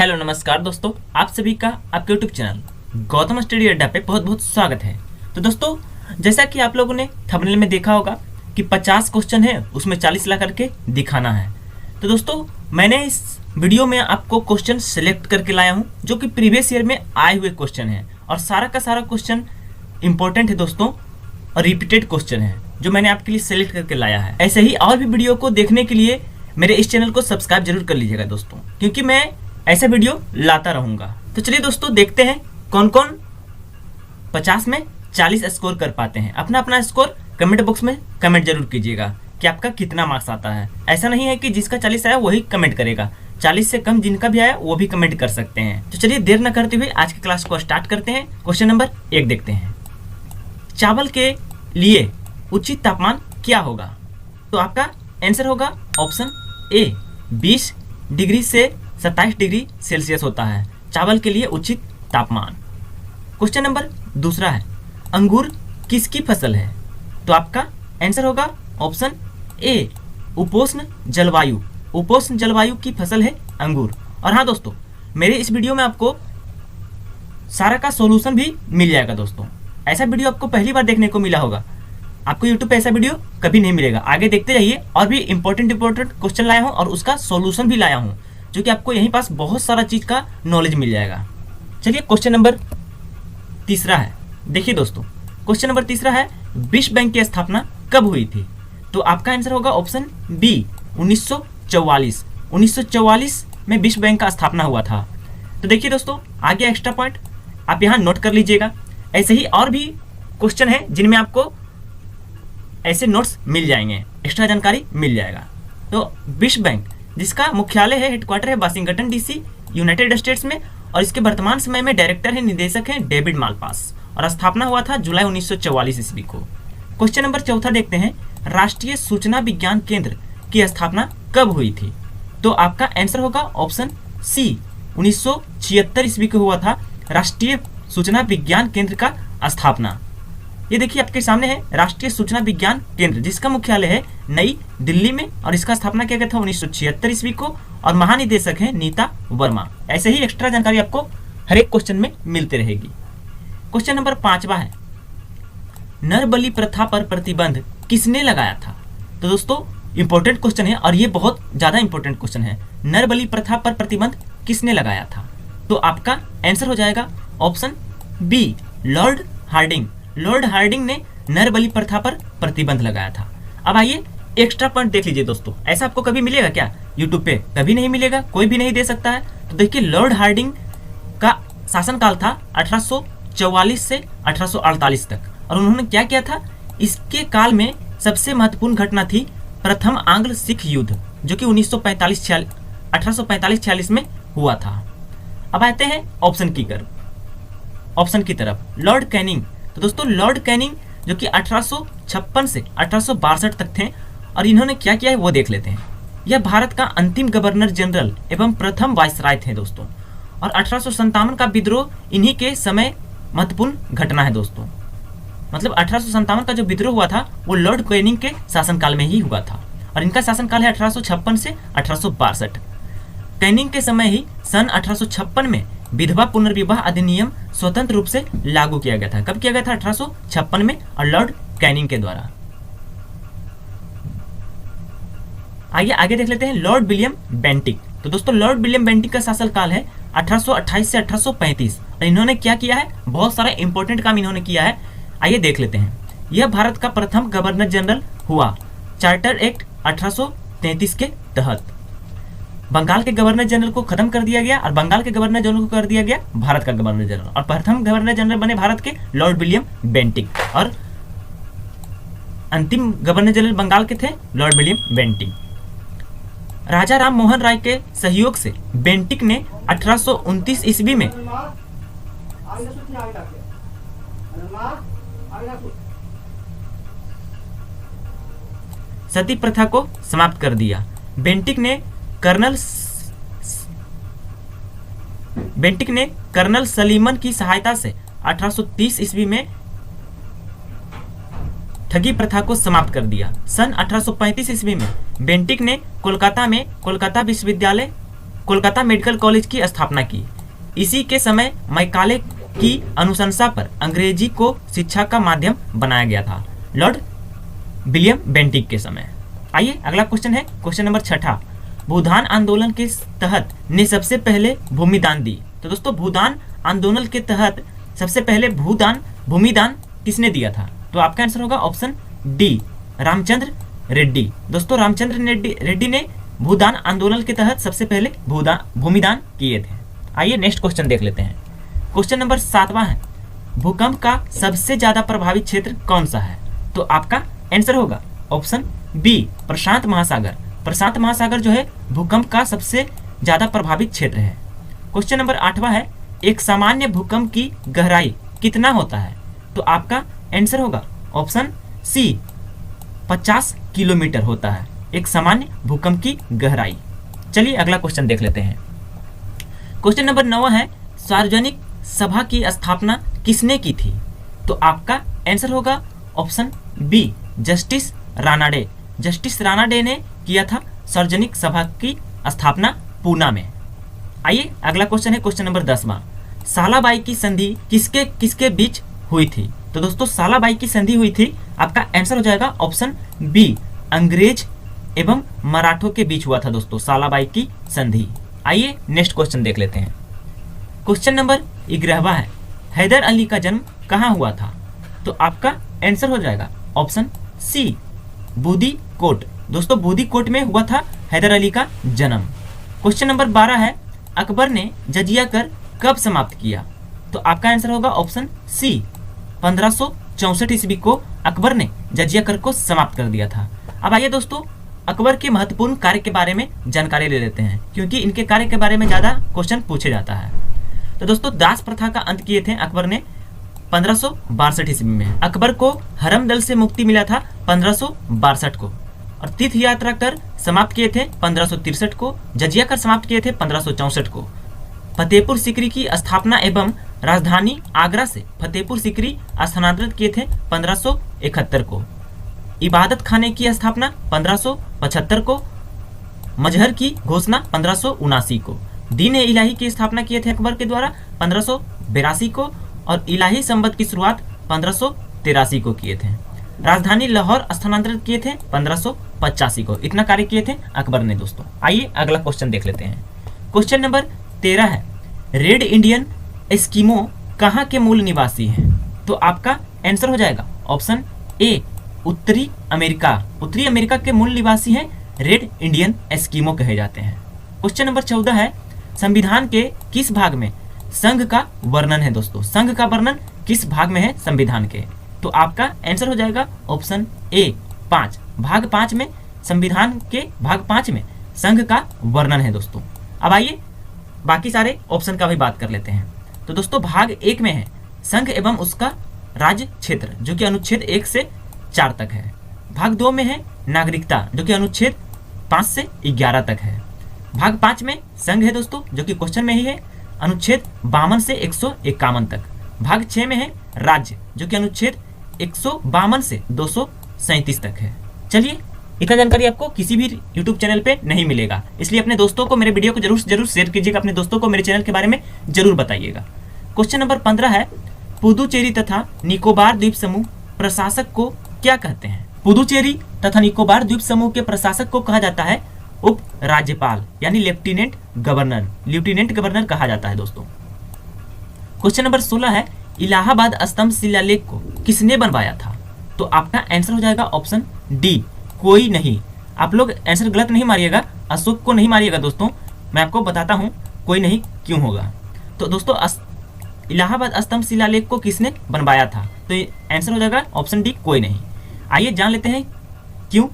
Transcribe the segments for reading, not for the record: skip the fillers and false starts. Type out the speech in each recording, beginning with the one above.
Hello नमस्कार दोस्तों, आप सभी का आपके यूट्यूब चैनल गौतम स्टडी अड्डा पे बहुत बहुत स्वागत है। तो दोस्तों, जैसा कि आप लोगों ने थंबनेल में देखा होगा कि 50 क्वेश्चन है, उसमें 40 ला करके दिखाना है। तो दोस्तों, मैंने इस वीडियो में आपको क्वेश्चन सिलेक्ट करके लाया हूँ जो कि प्रीवियस ईयर में आए हुए क्वेश्चन है और सारा का सारा क्वेश्चन इंपॉर्टेंट है दोस्तों और रिपीटेड क्वेश्चन है जो मैंने आपके लिए सिलेक्ट करके लाया है। ऐसे ही और भी वीडियो को देखने के लिए मेरे इस चैनल को सब्सक्राइब जरूर कर लीजिएगा दोस्तों, क्योंकि मैं ऐसा वीडियो लाता रहूंगा। तो चलिए दोस्तों, देखते हैं कौन कौन 50 में 40 स्कोर कर पाते हैं। अपना अपना स्कोर कमेंट बॉक्स में कमेंट जरूर कीजिएगा कि आपका कितना मार्क्स आता है। ऐसा नहीं है कि जिसका 40 आया वही कमेंट करेगा, 40 से कम जिनका भी आया वो भी कमेंट कर सकते हैं। तो चलिए देर न करते हुए आज की क्लास को स्टार्ट करते हैं। क्वेश्चन नंबर 1 देखते हैं। चावल के लिए उचित तापमान क्या होगा? तो आपका आंसर होगा ऑप्शन ए, 20 डिग्री से 27 डिग्री सेल्सियस होता है चावल के लिए उचित तापमान। क्वेश्चन नंबर 2 है, अंगूर किसकी फसल है? तो आपका आंसर होगा ऑप्शन ए, उपोष्ण जलवायु। उपोष्ण जलवायु की फसल है अंगूर। और हाँ दोस्तों, मेरे इस वीडियो में आपको सारा का सॉल्यूशन भी मिल जाएगा दोस्तों। ऐसा वीडियो आपको पहली बार देखने को मिला होगा, आपको यूट्यूब पे ऐसा वीडियो कभी नहीं मिलेगा। आगे देखते जाइए, और भी इंपॉर्टेंट क्वेश्चन लाया हूँ और उसका सॉल्यूशन भी लाया हूँ जो कि आपको यहीं पास बहुत सारा चीज का नॉलेज मिल जाएगा। चलिए क्वेश्चन नंबर 3 है। देखिए दोस्तों, क्वेश्चन नंबर 3 है, विश्व बैंक की स्थापना कब हुई थी? तो आपका आंसर होगा ऑप्शन बी, 1944। 1944 में विश्व बैंक का स्थापना हुआ था। तो देखिए दोस्तों, आगे एक्स्ट्रा पॉइंट आप यहाँ नोट कर लीजिएगा। ऐसे ही और भी क्वेश्चन है जिनमें आपको ऐसे नोट्स मिल जाएंगे, एक्स्ट्रा जानकारी मिल जाएगा। तो विश्व बैंक जिसका मुख्यालय है, हेडक्वार्टर है वाशिंगटन डीसी, यूनाइटेड स्टेट्स में, और इसके वर्तमान समय में डायरेक्टर है, निदेशक हैं डेविड मालपास, और स्थापना हुआ था जुलाई 1944 ईस्वी को। क्वेश्चन नंबर 4 देखते हैं, राष्ट्रीय सूचना विज्ञान केंद्र की स्थापना कब हुई थी? तो आपका आंसर होगा ऑप्शन सी, 1976 ईस्वी को हुआ था राष्ट्रीय सूचना विज्ञान केंद्र का स्थापना। ये देखिए आपके सामने है राष्ट्रीय सूचना विज्ञान केंद्र, जिसका मुख्यालय है नई दिल्ली में, और इसका स्थापना किया गया था 1976 ईस्वी को, और महानिदेशक है नीता वर्मा। ऐसे ही एक्स्ट्रा जानकारी आपको हर एक क्वेश्चन में मिलती रहेगी। क्वेश्चन नंबर 5 है, नर बलि प्रथा पर प्रतिबंध किसने लगाया था? तो दोस्तों, इंपॉर्टेंट क्वेश्चन है और ये बहुत ज्यादा इंपॉर्टेंट क्वेश्चन है। नर बलि प्रथा पर प्रतिबंध किसने लगाया था? तो आपका आंसर हो जाएगा option B, Lord Hardinge. Lord Hardinge ने नर बलि प्रथा पर प्रतिबंध लगाया था। अब आइए एक्स्ट्रा पॉइंट देख लीजिए दोस्तों, ऐसा आपको कभी मिलेगा क्या? यूट्यूब पे कभी नहीं मिलेगा, कोई भी नहीं दे सकता है। तो देखिए, लॉर्ड हार्डिंग का शासनकाल था 1844 से 1848 तक, और उन्होंने क्या किया था? इसके काल में सबसे महत्वपूर्ण घटना थी प्रथम आंग्ल सिख युद्ध, जो कि 1845-46 में हुआ था। अब आते हैं ऑप्शन की तरफ, लॉर्ड कैनिंग। तो दोस्तों, लॉर्ड कैनिंग जो कि 1856 से 1862 तक थे, और इन्होंने क्या किया है वो देख लेते हैं। यह भारत का अंतिम गवर्नर जनरल एवं प्रथम वायसराय थे दोस्तों, और 1857 का विद्रोह इन्हीं के समय महत्वपूर्ण घटना है दोस्तों। मतलब 1857 का जो विद्रोह हुआ था वो लॉर्ड कैनिंग के शासनकाल में ही हुआ था, और इनका शासनकाल है 1856 से 1862। कैनिंग के समय ही सन 1856 में विधवा पुनर्विवाह अधिनियम स्वतंत्र रूप से लागू किया गया था। कब किया गया था? 1856 में, और लॉर्ड कैनिंग के द्वारा। आइए आगे देख लेते हैं लॉर्ड विलियम बेंटिक। तो दोस्तों, लॉर्ड विलियम बेंटिक का शासनकाल है 1828 से 1835, और इन्होंने क्या किया है? बहुत सारा इंपॉर्टेंट काम इन्होंने किया है। आइए देख लेते हैं। यह भारत का प्रथम गवर्नर जनरल हुआ चार्टर एक्ट 1833 के तहत। बंगाल के गवर्नर जनरल को खत्म कर दिया गया, और बंगाल के गवर्नर जनरल को कर दिया गया भारत का गवर्नर जनरल, और प्रथम गवर्नर जनरल बने भारत के लॉर्ड विलियम बेंटिक, और अंतिम गवर्नर जनरल बंगाल के थे लॉर्ड विलियम बेंटिक। राजा राम मोहन राय के सहयोग से बेंटिक ने 1829 ईस्वी में सती प्रथा को समाप्त कर दिया। बेंटिक ने कर्नल सलीमन की सहायता से 1830 ईस्वी में ठगी प्रथा को समाप्त कर दिया। सन 1835 ईस्वी में बेंटिक ने कोलकाता में कोलकाता विश्वविद्यालय कोलकाता मेडिकल कॉलेज की स्थापना की। इसी के समय मैकाले की अनुशंसा पर अंग्रेजी को शिक्षा का माध्यम बनाया गया था, लॉर्ड विलियम बेंटिक के समय। आइए अगला क्वेश्चन है क्वेश्चन नंबर 6। भूदान आंदोलन के तहत ने सबसे पहले भूमिदान दी। तो दोस्तों भूदान आंदोलन के तहत सबसे पहले भूमिदान किसने दिया था? तो आपका आंसर होगा ऑप्शन डी, रामचंद्र रेड्डी। दोस्तों रामचंद्र रेड्डी ने भूदान आंदोलन के तहत सबसे पहले भूमिदान किए थे। आइए नेक्स्ट क्वेश्चन देख लेते हैं। क्वेश्चन नंबर 7 है, भूकंप का सबसे ज्यादा प्रभावित क्षेत्र कौन सा है? तो आपका आंसर होगा ऑप्शन बी, प्रशांत महासागर। प्रशांत महासागर जो है भूकंप का सबसे ज्यादा प्रभावित क्षेत्र है। क्वेश्चन नंबर 8 है, एक सामान्य भूकंप की गहराई कितना होता है? तो आपका आंसर होगा ऑप्शन सी, 50 किलोमीटर होता है एक सामान्य भूकंप की गहराई। चलिए अगला क्वेश्चन देख लेते हैं। क्वेश्चन नंबर 9 है, सार्वजनिक सभा की स्थापना किसने की थी? तो आपका आंसर होगा option B, Justice Ranade. Justice Ranade ने किया था सार्वजनिक सभा की स्थापना पूना में। आइए अगला क्वेश्चन है क्वेश्चन नंबर 10। सालाबाई की संधि किसके किसके बीच हुई थी? तो दोस्तों सालाबाई की संधि हुई थी, आपका आंसर हो जाएगा ऑप्शन बी, अंग्रेज एवं मराठों के बीच हुआ था दोस्तों सालाबाई की संधि। आइए नेक्स्ट क्वेश्चन देख लेते हैं। क्वेश्चन नंबर 11 है, हैदर अली का जन्म कहाँ हुआ था? तो आपका आंसर हो जाएगा ऑप्शन सी, बूदी कोट। दोस्तों बूदी कोट में हुआ था हैदर अली का जन्म। क्वेश्चन नंबर 12 है, अकबर ने जजिया कर कब समाप्त किया? तो आपका आंसर होगा ऑप्शन सी, 1564 ईस्वी को अकबर ने जजिया कर को समाप्त कर दिया था। अब आइए दोस्तों अकबर के महत्वपूर्ण कार्य के बारे में जानकारी ले लेते हैं, क्योंकि इनके कार्य के बारे में ज्यादा क्वेश्चन पूछे जाता है। तो दोस्तों दास प्रथा का अंत किए थे अकबर ने 1562 ईस्वी में। अकबर को हरम दल से मुक्ति मिला था 1562 को, और तीर्थ यात्रा कर समाप्त किए थे 1563 को, जजिया कर समाप्त किए थे 1564 को। फतेहपुर सीकरी की स्थापना एवं राजधानी आगरा से फतेहपुर सीकरी स्थानांतरित किए थे 1571 को। इबादत खाने की स्थापना 1575 को, मजहर की घोषणा 1579 को, दीन ए इलाही की स्थापना किए थे अकबर के द्वारा 1582 को, और इलाही संबत की शुरुआत 1583 को किए थे। राजधानी लाहौर स्थानांतरित किए थे 1585 को। इतना कार्य किए थे अकबर ने दोस्तों। आइए अगला क्वेश्चन देख लेते हैं। क्वेश्चन नंबर 13 है, रेड इंडियन एस्किमो कहाँ के मूल निवासी हैं? तो आपका आंसर हो जाएगा ऑप्शन ए, उत्तरी अमेरिका। उत्तरी अमेरिका के मूल निवासी हैं रेड इंडियन एस्किमो कहे जाते हैं। क्वेश्चन नंबर 14 है, संविधान के किस भाग में संघ का वर्णन है? दोस्तों संघ का वर्णन किस भाग में है संविधान के? तो आपका आंसर हो जाएगा ऑप्शन ए, 5, भाग 5 में, संविधान के भाग 5 में संघ का वर्णन है दोस्तों। अब आइए बाकी सारे ऑप्शन का भी बात कर लेते हैं। तो दोस्तों भाग 1 में है संघ एवं उसका राज्य क्षेत्र, जो कि अनुच्छेद 1 से 4 तक है। भाग 2 में है नागरिकता, जो कि अनुच्छेद 5 से 11 तक है। भाग 5 में संघ है दोस्तों, जो कि क्वेश्चन में ही है, अनुच्छेद 52 से 151 तक। भाग 6 में है राज्य, जो कि अनुच्छेद 152 से 237 तक है। चलिए इतना जानकारी आपको किसी भी YouTube चैनल पे नहीं मिलेगा, इसलिए अपने दोस्तों को मेरे वीडियो को जरूर शेयर कीजिएगा, अपने दोस्तों को मेरे चैनल के बारे में जरूर बताइएगा। क्वेश्चन नंबर 15 है, पुदुचेरी तथा निकोबार द्वीप समूह प्रशासक को क्या कहते हैं? पुदुचेरी तथा निकोबार द्वीप समूह के प्रशासक को कहा जाता है उप राज्यपाल, यानी लेफ्टिनेंट गवर्नर। लेफ्टिनेंट गवर्नर कहा जाता है दोस्तों। क्वेश्चन नंबर 16 है, इलाहाबाद स्तंभ शिलालेख को किसने बनवाया था? तो आपका आंसर हो जाएगा ऑप्शन डी, कोई नहीं। आप लोग आंसर गलत नहीं मारिएगा, अशोक को नहीं मारिएगा दोस्तों, मैं आपको बताता हूँ कोई नहीं क्यों होगा। तो दोस्तों इलाहाबाद स्तंभ शिलालेख को किसने बनवाया था? तो आंसर हो जाएगा ऑप्शन डी, कोई नहीं। आइए जान लेते हैं क्यों।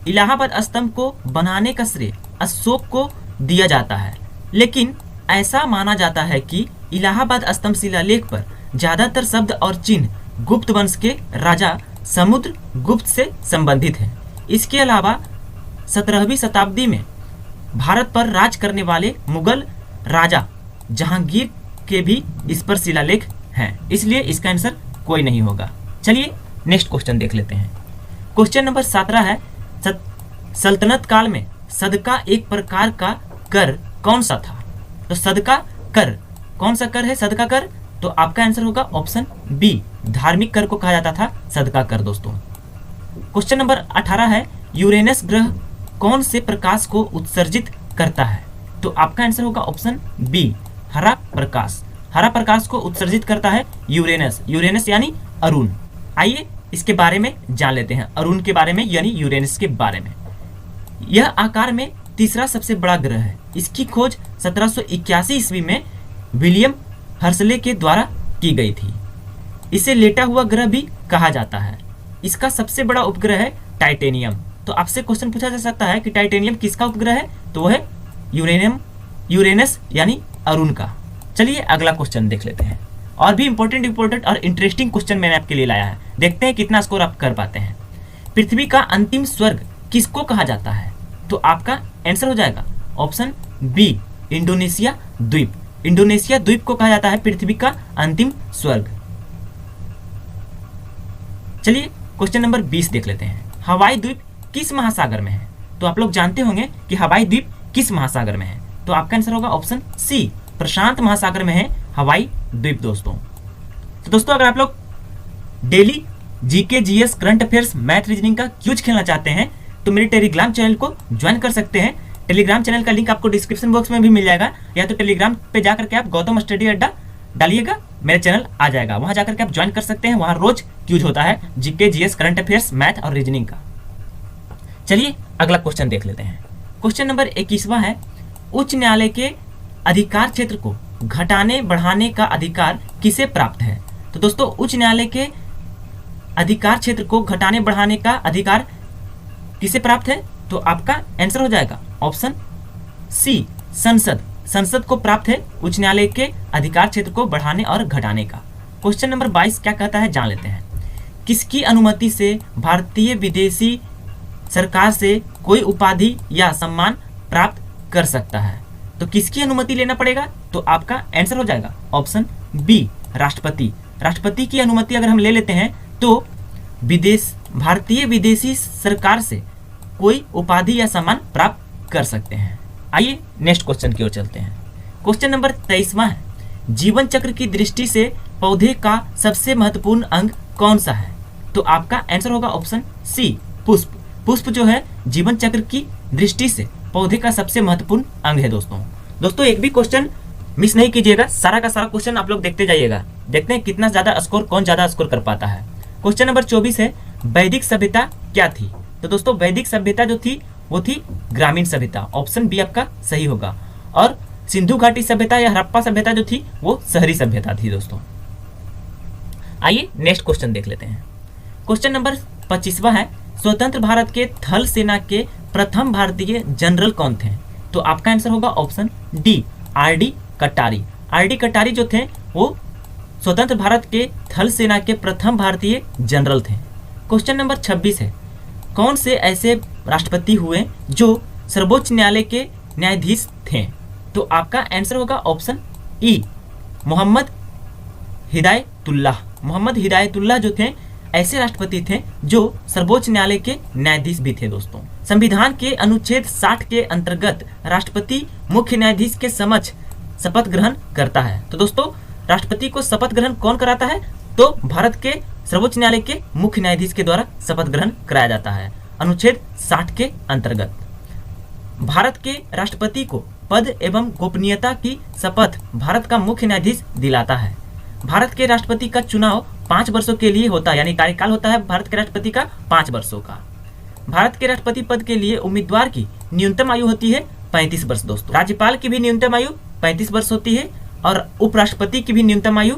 इलाहाबाद स्तंभ को बनाने का श्रेय अशोक को दिया जाता है, लेकिन ऐसा माना जाता है कि इलाहाबाद स्तंभ शिलालेख पर ज्यादातर शब्द और चिन्ह गुप्त वंश के राजा समुद्र गुप्त से संबंधित हैं। इसके अलावा 17वीं शताब्दी में भारत पर राज करने वाले मुगल राजा जहांगीर के भी इस पर शिलालेख हैं, इसलिए इसका आंसर कोई नहीं होगा। चलिए नेक्स्ट क्वेश्चन देख लेते हैं। क्वेश्चन नंबर 17 है, सल्तनत काल में सदका एक प्रकार का कर कौन सा था? तो सदका कर, कौन सा कर है सदका कर? तो आपका आंसर होगा ऑप्शन बी, धार्मिक कर को कहा जाता था सदका कर दोस्तों। क्वेश्चन नंबर 18 है, यूरेनस ग्रह कौन से प्रकाश को उत्सर्जित करता है? तो आपका आंसर होगा ऑप्शन बी, हरा प्रकाश। हरा प्रकाश को उत्सर्जित करता है यूरेनस, यूरेनस यानी अरुण। आइए इसके बारे में जान लेते हैं, अरुण के बारे में यानी यूरेनस के बारे में। यह आकार में तीसरा सबसे बड़ा ग्रह है। इसकी खोज 1781 ईस्वी में विलियम हर्सले के द्वारा की गई थी। इसे लेटा हुआ ग्रह भी कहा जाता है। इसका सबसे बड़ा उपग्रह है टाइटेनियम। तो आपसे क्वेश्चन पूछा जा सकता है कि टाइटेनियम किसका उपग्रह है? तो वह है यूरेनस यानी अरुण का। चलिए अगला क्वेश्चन देख लेते हैं। और भी इंपॉर्टेंट और इंटरेस्टिंग क्वेश्चन मैंने आपके लिए लाया है, देखते हैं कितना स्कोर आप कर पाते हैं। पृथ्वी का अंतिम स्वर्ग किसको कहा जाता है? तो आपका आंसर हो जाएगा ऑप्शन बी, इंडोनेशिया द्वीप। इंडोनेशिया द्वीप को कहा जाता है पृथ्वी का अंतिम स्वर्ग। चलिए क्वेश्चन नंबर 20 देख लेते हैं। हवाई द्वीप किस महासागर में है? तो आप लोग जानते होंगे कि हवाई द्वीप किस महासागर में है। तो आपका आंसर होगा ऑप्शन सी, प्रशांत महासागर में है हवाई द्वीप दोस्तों। तो दोस्तों अगर आप लोग daily GK, GS, current affairs, math, reasoning का क्यूज खेलना चाहते हैं तो मेरे टेलीग्राम चैनल को ज्वाइन कर सकते हैं। टेलीग्राम चैनल का लिंक आपको डिस्क्रिप्शन बॉक्स में भी मिल जाएगा, या तो टेलीग्राम पे जाकर के आप गौतम स्टडी अड्डा डालिएगा, मेरा चैनल आ जाएगा, वहां जाकर के आप ज्वाइन कर सकते हैं। वहां रोज क्यूज होता है GK, GS, current affairs, math और रीजनिंग का। चलिए अगला क्वेश्चन देख लेते हैं। क्वेश्चन नंबर 21वां है, उच्च न्यायालय के अधिकार क्षेत्र को घटाने बढ़ाने का अधिकार किसे प्राप्त है? तो दोस्तों उच्च न्यायालय के अधिकार क्षेत्र को घटाने बढ़ाने का अधिकार किसे प्राप्त है? तो आपका आंसर हो जाएगा ऑप्शन सी, संसद। संसद को प्राप्त है उच्च न्यायालय के अधिकार क्षेत्र को बढ़ाने और घटाने का। क्वेश्चन नंबर 22 क्या कहता है जान लेते हैं। किसकी अनुमति से भारतीय विदेशी सरकार से कोई उपाधि या सम्मान प्राप्त कर सकता है? तो किसकी अनुमति लेना पड़ेगा? तो आपका आंसर हो जाएगा ऑप्शन बी, राष्ट्रपति। राष्ट्रपति की अनुमति अगर हम ले लेते हैं तो भारतीय विदेशी सरकार से कोई उपाधि या सम्मान प्राप्त कर सकते हैं। आइए नेक्स्ट क्वेश्चन की ओर चलते हैं। क्वेश्चन नंबर 23वां है, जीवन चक्र की दृष्टि से पौधे का सबसे महत्वपूर्ण अंग कौन सा है? तो आपका आंसर होगा ऑप्शन सी, पुष्प। पुष्प जो है जीवन चक्र की दृष्टि से पौधे का सबसे महत्वपूर्ण अंग है दोस्तों एक भी क्वेश्चन मिस नहीं कीजिएगा, सारा का सारा क्वेश्चन आप लोग देखते जाइएगा, देखते हैं कितना ज्यादा स्कोर, कौन ज्यादा स्कोर कर पाता है। क्वेश्चन नंबर 24 है, वैदिक सभ्यता क्या थी? तो दोस्तों वैदिक सभ्यता जो थी वो थी ग्रामीण सभ्यता, ऑप्शन बी आपका सही होगा। और सिंधु घाटी सभ्यता या हड़प्पा सभ्यता जो थी वो शहरी सभ्यता थी दोस्तों। आइए नेक्स्ट क्वेश्चन देख लेते हैं। क्वेश्चन नंबर 25वां है, स्वतंत्र भारत के थल सेना के प्रथम भारतीय जनरल कौन थे? तो आपका आंसर होगा ऑप्शन डी, आर.डी. कटारी। आर.डी. कटारी जो थे वो स्वतंत्र भारत के थल सेना के प्रथम भारतीय जनरल थे। क्वेश्चन नंबर 26 है, कौन से ऐसे राष्ट्रपति हुए जो सर्वोच्च न्यायालय के न्यायाधीश थे? तो आपका आंसर होगा ऑप्शन ई, मोहम्मद हिदायतुल्लाह। मोहम्मद हिदायतुल्लाह जो थे ऐसे राष्ट्रपति थे जो सर्वोच्च न्यायालय के न्यायाधीश भी थे दोस्तों। संविधान के अनुच्छेद 60 के अंतर्गत राष्ट्रपति मुख्य न्यायाधीश के समक्ष शपथ ग्रहण करता है। तो दोस्तों राष्ट्रपति को शपथ ग्रहण कौन कराता है? तो भारत के सर्वोच्च न्यायालय के मुख्य न्यायाधीश के द्वारा शपथ ग्रहण कराया जाता है अनुच्छेद 60 के अंतर्गत। भारत के राष्ट्रपति को पद एवं गोपनीयता की शपथ भारत का मुख्य न्यायाधीश दिलाता है। भारत के राष्ट्रपति का चुनाव 5 वर्षों के लिए होता है, यानी कार्यकाल होता है भारत के राष्ट्रपति का 5 वर्षों का। भारत के राष्ट्रपति पद के लिए उम्मीदवार की न्यूनतम आयु होती है 35 वर्ष दोस्तों। राज्यपाल की भी न्यूनतम आयु 35 वर्ष होती है और उपराष्ट्रपति की भी न्यूनतम आयु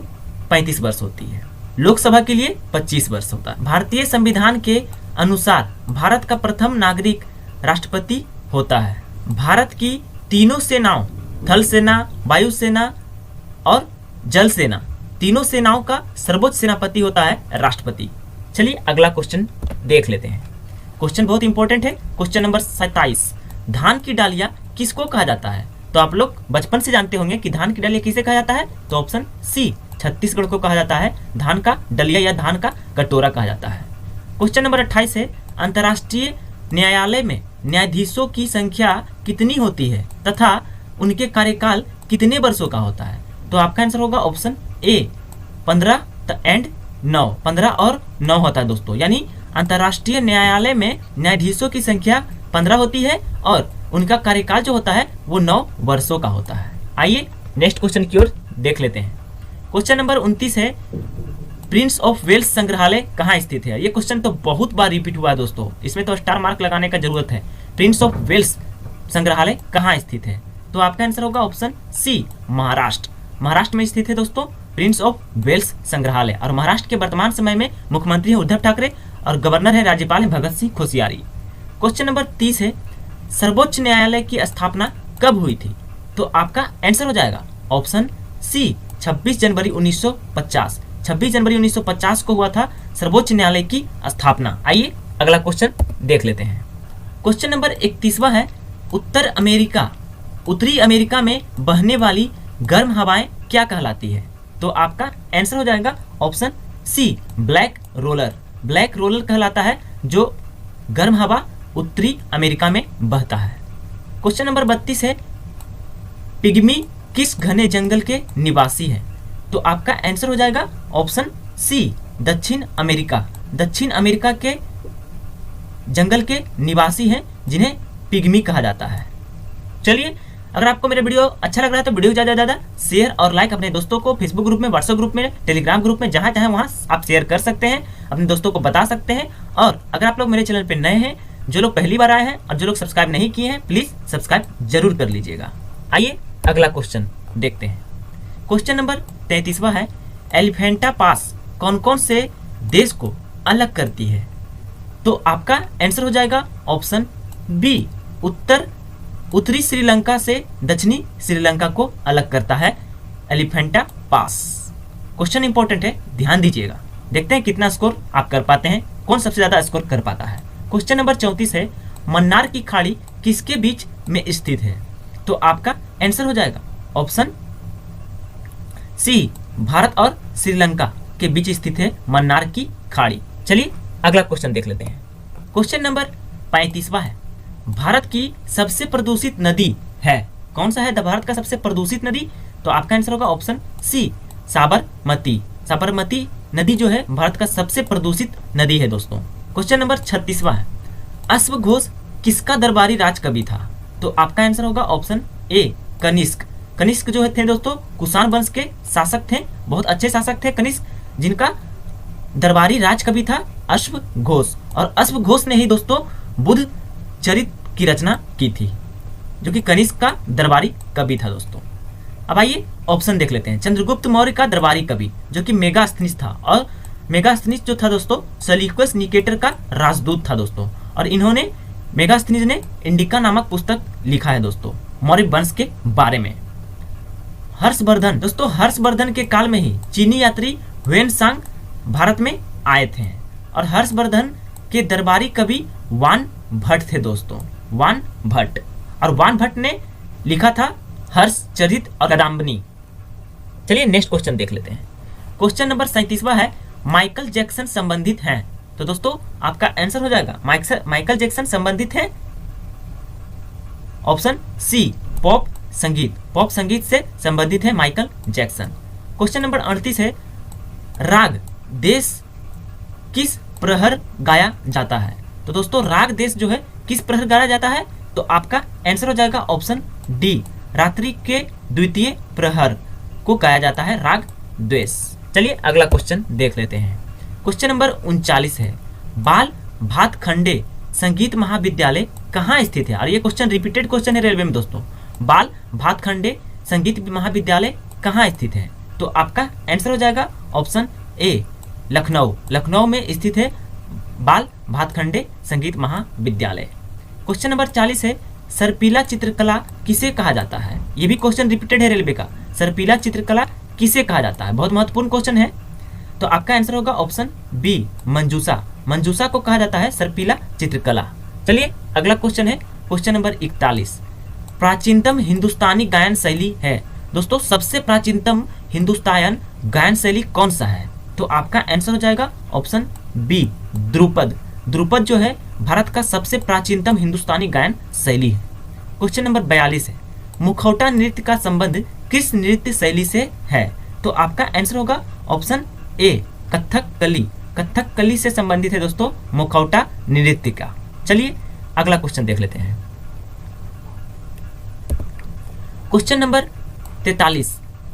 35 वर्ष होती है। लोकसभा के लिए 25 वर्ष होता है। भारतीय संविधान के अनुसार भारत का प्रथम नागरिक राष्ट्रपति होता है। भारत की तीनों सेनाओं, थल सेना, वायु सेना और जल सेना, तीनों सेनाओं का सर्वोच्च सेनापति होता है राष्ट्रपति। चलिए अगला क्वेश्चन देख लेते हैं। क्वेश्चन बहुत इंपॉर्टेंट है। क्वेश्चन नंबर 27, धान की डालियां किसको कहा जाता है? तो आप लोग बचपन से जानते होंगे कि धान की डालियां किसे कहा जाता है? तो ऑप्शन सी, छत्तीसगढ़ को कहा जाता है धान का डलिया या धान का कटोरा कहा जाता है। क्वेश्चन नंबर 28 है, अंतर्राष्ट्रीय न्यायालय में न्यायाधीशों की संख्या कितनी होती है तथा उनके कार्यकाल कितने वर्षों का होता है? तो आपका आंसर होगा ऑप्शन ए 15 एंड 9, 15 और 9 होता है दोस्तों। यानी अंतर्राष्ट्रीय न्यायालय में न्यायाधीशों की संख्या 15 होती है और उनका कार्यकाल जो होता है वो 9 वर्षों का होता है। आइए नेक्स्ट क्वेश्चन की ओर देख लेते हैं। क्वेश्चन नंबर 29 है, प्रिंस ऑफ वेल्स संग्रहालय कहाँ स्थित है? ये क्वेश्चन तो बहुत बार रिपीट हुआ है दोस्तों, इसमें तो स्टार मार्क लगाने का जरूरत है। प्रिंस ऑफ वेल्स संग्रहालय कहाँ स्थित है? तो आपका आंसर होगा ऑप्शन सी महाराष्ट्र। महाराष्ट्र में स्थित है दोस्तों प्रिंस ऑफ वेल्स संग्रहालय। और महाराष्ट्र के वर्तमान समय में मुख्यमंत्री है उद्धव ठाकरे और गवर्नर है राज्यपाल है भगत सिंह कोश्यारी। क्वेश्चन नंबर 30 है, सर्वोच्च न्यायालय की स्थापना कब हुई थी? तो आपका आंसर हो जाएगा ऑप्शन सी 26 जनवरी 1950। 26 जनवरी 1950 को हुआ था सर्वोच्च न्यायालय की स्थापना। आइए अगला क्वेश्चन देख लेते हैं। क्वेश्चन नंबर 31वां है, उत्तरी अमेरिका में बहने वाली गर्म हवाएं क्या कहलाती है? तो आपका आंसर हो जाएगा option C black roller. Black roller कहलाता है जो गर्म हवा उत्तरी अमेरिका में बहता है। क्वेश्चन नंबर 32 है, पिग्मी किस घने जंगल के निवासी है? तो आपका आंसर हो जाएगा ऑप्शन सी दक्षिण अमेरिका। दक्षिण अमेरिका के जंगल के निवासी हैं जिन्हें पिग्मी कहा जाता है। चलिए, अगर आपको मेरा वीडियो अच्छा लग रहा है तो वीडियो ज़्यादा ज़्यादा शेयर और लाइक अपने दोस्तों को फेसबुक ग्रुप में, व्हाट्सएप ग्रुप में, टेलीग्राम ग्रुप में, जहाँ चाहे वहाँ आप शेयर कर सकते हैं, अपने दोस्तों को बता सकते हैं। और अगर आप लोग मेरे चैनल पर नए हैं, जो लोग पहली बार आए हैं और जो लोग सब्सक्राइब नहीं किए हैं, प्लीज़ सब्सक्राइब जरूर कर लीजिएगा। आइए अगला क्वेश्चन देखते हैं। क्वेश्चन नंबर 33वां है, एलिफेंटा पास कौन कौन से देश को अलग करती है? तो आपका आंसर हो जाएगा ऑप्शन बी उत्तरी श्रीलंका से दक्षिणी श्रीलंका को अलग करता है एलिफेंटा पास। क्वेश्चन इंपॉर्टेंट है, ध्यान दीजिएगा। देखते हैं कितना स्कोर आप कर पाते हैं, कौन सबसे ज्यादा स्कोर कर पाता है। क्वेश्चन नंबर 34 है, मन्नार की खाड़ी किसके बीच में स्थित है? तो आपका आंसर हो जाएगा ऑप्शन सी भारत और श्रीलंका के बीच स्थित है मन्नार की खाड़ी। चलिए अगला क्वेश्चन देख लेते हैं। क्वेश्चन नंबर 35वां है, भारत की सबसे प्रदूषित नदी है कौन सा है? भारत का सबसे प्रदूषित नदी? तो आपका आंसर होगा ऑप्शन सी साबरमती। साबरमती नदी जो है भारत का सबसे प्रदूषित नदी है दोस्तों। क्वेश्चन नंबर 36वां है, अश्वघोष किसका दरबारी राजकवि था? तो आपका आंसर होगा ऑप्शन ए कनिष्क। कनिष्क जो थे दोस्तों कुषाण वंश के शासक थे, बहुत अच्छे शासक थे कनिष्क, जिनका दरबारी राजकवि था अश्वघोष। और अश्वघोष ने ही दोस्तों बुद्ध चरित की रचना की थी, जो कि कनिष्क का दरबारी कवि था दोस्तों। अब आइए ऑप्शन देख लेते हैं। चंद्रगुप्त मौर्य का दरबारी कवि जो कि मेगास्थनीज था, और मेगास्थनीज जो था दोस्तों सेल्यूकस निकेटर का राजदूत था दोस्तों। और इन्होंने मेगास्थनीज ने इंडिका नामक पुस्तक लिखा है दोस्तों मौर्य वंश के बारे में। हर्षवर्धन दोस्तों, हर्षवर्धन के काल में ही चीनी यात्री ह्वेनसांग भारत में आए थे। और हर्षवर्धन के दरबारी कवि वान भट्ट थे दोस्तों, वान भट्ट। और वान भट्ट ने लिखा था हर्षचरित और कादंबरी। चलिए नेक्स्ट क्वेश्चन देख लेते हैं। क्वेश्चन नंबर 37वां है, माइकल जैक्सन संबंधित हैं? तो दोस्तों आपका आंसर हो जाएगा माइकल जैक्सन संबंधित है ऑप्शन सी पॉप संगीत। पॉप संगीत से संबंधित है माइकल जैक्सन। क्वेश्चन नंबर 38 है, राग देश किस प्रहर गाया जाता है? तो दोस्तों राग देश जो है किस प्रहर गाया जाता है? तो आपका आंसर हो जाएगा ऑप्शन डी रात्रि के द्वितीय प्रहर को गाया जाता है राग द्वेष। चलिए अगला क्वेश्चन देख लेते हैं। क्वेश्चन नंबर 39 है, बाल भातखंडे संगीत महाविद्यालय कहाँ स्थित है? और ये क्वेश्चन रिपीटेड क्वेश्चन है रेलवे में दोस्तों। बाल भातखंडे संगीत महाविद्यालय कहाँ स्थित है? तो आपका आंसर हो जाएगा ऑप्शन ए लखनऊ। लखनऊ में स्थित है बाल भातखंडे संगीत महाविद्यालय। क्वेश्चन नंबर 40 है, सर्पिला चित्रकला किसे कहा जाता है? ये भी क्वेश्चन रिपीटेड है रेलवे का। सर्पिला चित्रकला किसे कहा जाता है? बहुत महत्वपूर्ण क्वेश्चन है। तो आपका आंसर होगा ऑप्शन बी मंजूषा। मंजूषा को कहा जाता है सर्पिला चित्रकला। चलिए अगला क्वेश्चन है क्वेश्चन नंबर 41, प्राचीनतम हिंदुस्तानी गायन शैली है? दोस्तों सबसे प्राचीनतम हिंदुस्तान गायन शैली कौन सा है? तो आपका आंसर हो जाएगा ऑप्शन बी ध्रुपद। ध्रुपद जो है भारत का सबसे प्राचीनतम हिंदुस्तानी गायन शैली है। क्वेश्चन नंबर 42 है, मुखौटा नृत्य का संबंध किस नृत्य शैली से है? तो आपका आंसर होगा ऑप्शन ए कथकली। कथकली से संबंधित है दोस्तों मुखौटा नृत्य का। चलिए अगला क्वेश्चन देख लेते हैं। क्वेश्चन नंबर 43,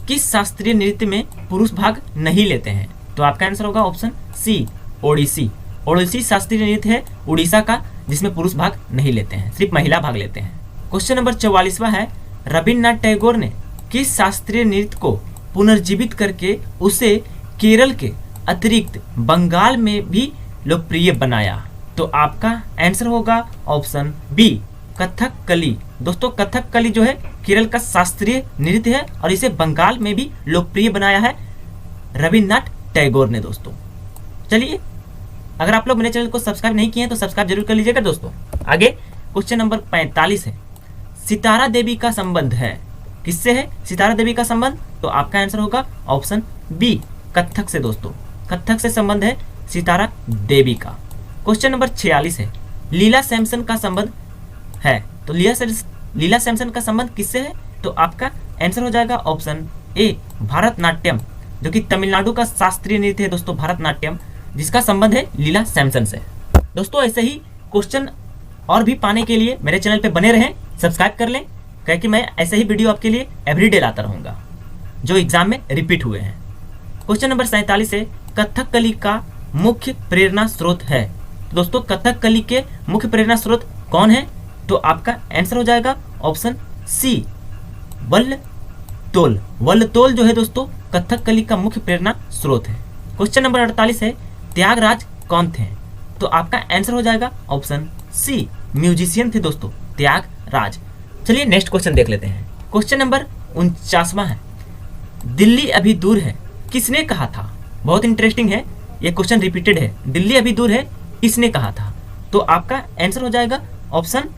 किस शास्त्रीय नृत्य में पुरुष भाग नहीं लेते हैं? तो आपका आंसर होगा ऑप्शन सी ओडिसी। ओडिसी शास्त्रीय नृत्य है उड़ीसा का, जिसमें पुरुष भाग नहीं लेते हैं, सिर्फ महिला भाग लेते हैं। क्वेश्चन नंबर 44वां है, रविन्द्रनाथ टैगोर ने किस शास्त्रीय नृत्य को पुनर्जीवित करके उसे केरल के अतिरिक्त बंगाल में भी लोकप्रिय बनाया? तो आपका आंसर होगा ऑप्शन बी कथकली। दोस्तों कथकली जो है केरल का शास्त्रीय नृत्य है और इसे बंगाल में भी लोकप्रिय बनाया है रविन्द्रनाथ टैगोर ने दोस्तों। चलिए अगर आप लोग मेरे चैनल को सब्सक्राइब नहीं किए हैं तो सब्सक्राइब जरूर कर लीजिएगा दोस्तों। आगे क्वेश्चन नंबर 45 है, सितारा देवी का संबंध है किससे है? सितारा देवी का संबंध, तो आपका आंसर होगा ऑप्शन बी कथक से दोस्तों। कथक से संबंध है सितारा देवी का। क्वेश्चन नंबर 46 है, लीला सैमसन का संबंध है, तो लीला सैमसन का संबंध किससे है? तो आपका आंसर हो जाएगा ऑप्शन ए भारतनाट्यम, जो कि तमिलनाडु का शास्त्रीय नृत्य है दोस्तों भारतनाट्यम, जिसका संबंध है लीला सैमसन से। दोस्तों ऐसे ही क्वेश्चन और भी पाने के लिए मेरे चैनल पे बने रहें, सब्सक्राइब कर लें, क्योंकि मैं ऐसे ही वीडियो आपके लिए एवरीडे लाता रहूंगा जो एग्जाम में रिपीट हुए हैं। क्वेश्चन नंबर 47 है, कथकली का मुख्य प्रेरणा स्रोत है? तो दोस्तों कथकली के मुख्य प्रेरणा स्रोत कौन है? तो आपका आंसर हो जाएगा ऑप्शन सी वल्लतोल। वल्लतोल जो है दोस्तों कथकली का मुख्य प्रेरणा स्रोत है। क्वेश्चन नंबर 48 है, त्यागराज कौन थे? तो आपका आंसर हो जाएगा ऑप्शन सी म्यूजिशियन थे दोस्तों त्यागराज। चलिए नेक्स्ट क्वेश्चन देख लेते हैं। क्वेश्चन नंबर 49वां है, दिल्ली अभी दूर है किसने कहा था? बहुत इंटरेस्टिंग है, ये क्वेश्चन रिपीटेड है। दिल्ली अभी दूर है किसने कहा था? तो आपका आंसर हो जाएगा ऑप्शन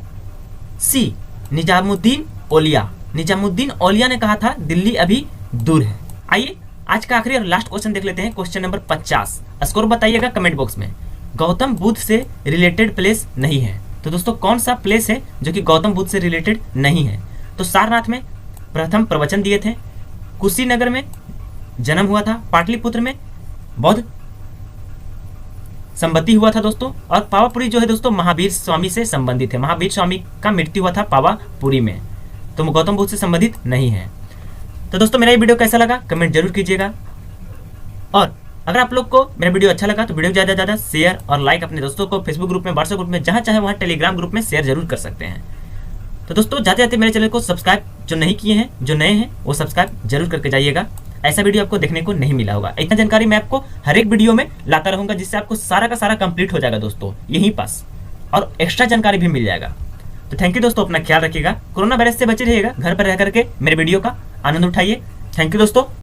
सी निजामुद्दीन औलिया। निजामुद्दीन औलिया ने कहा था दिल्ली अभी दूर है। आइए आज का आखिरी और लास्ट क्वेश्चन देख लेते हैं। क्वेश्चन नंबर 50, स्कोर बताइएगा कमेंट बॉक्स में। गौतम बुद्ध से रिलेटेड प्लेस नहीं है, तो दोस्तों कौन सा प्लेस है जो कि गौतम बुद्ध से रिलेटेड नहीं है? तो सारनाथ में प्रथम प्रवचन दिए थे, कुशीनगर में जन्म हुआ था, पाटलिपुत्र में बौद्ध संपत्ति हुआ था दोस्तों, और पावापुरी जो है दोस्तों महावीर स्वामी से संबंधित है। महावीर स्वामी का मृत्यु हुआ था पावापुरी में, तो गौतम बुद्ध से संबंधित नहीं है। तो दोस्तों मेरा ये वीडियो कैसा लगा कमेंट जरूर कीजिएगा, और अगर आप लोग को मेरा वीडियो अच्छा लगा तो वीडियो ज़्यादा से ज़्यादा शेयर और लाइक अपने दोस्तों को फेसबुक ग्रुप में, व्हाट्सएप ग्रुप में, जहाँ चाहे वहाँ टेलीग्राम ग्रुप में शेयर जरूर कर सकते हैं। तो दोस्तों जाते जाते मेरे चैनल को सब्सक्राइब जो नहीं किए हैं, जो नए हैं वो सब्सक्राइब जरूर करके जाइएगा। ऐसा वीडियो आपको देखने को नहीं मिला होगा। इतना जानकारी मैं आपको हर एक वीडियो में लाता रहूंगा, जिससे आपको सारा का सारा कंप्लीट हो जाएगा दोस्तों यहीं पास, और एक्स्ट्रा जानकारी भी मिल जाएगा। तो थैंक यू दोस्तों, अपना ख्याल रखिएगा, कोरोना वायरस से बचे रहिएगा, घर पर रह करके मेरे वीडियो का आनंद उठाइए। थैंक यू दोस्तों।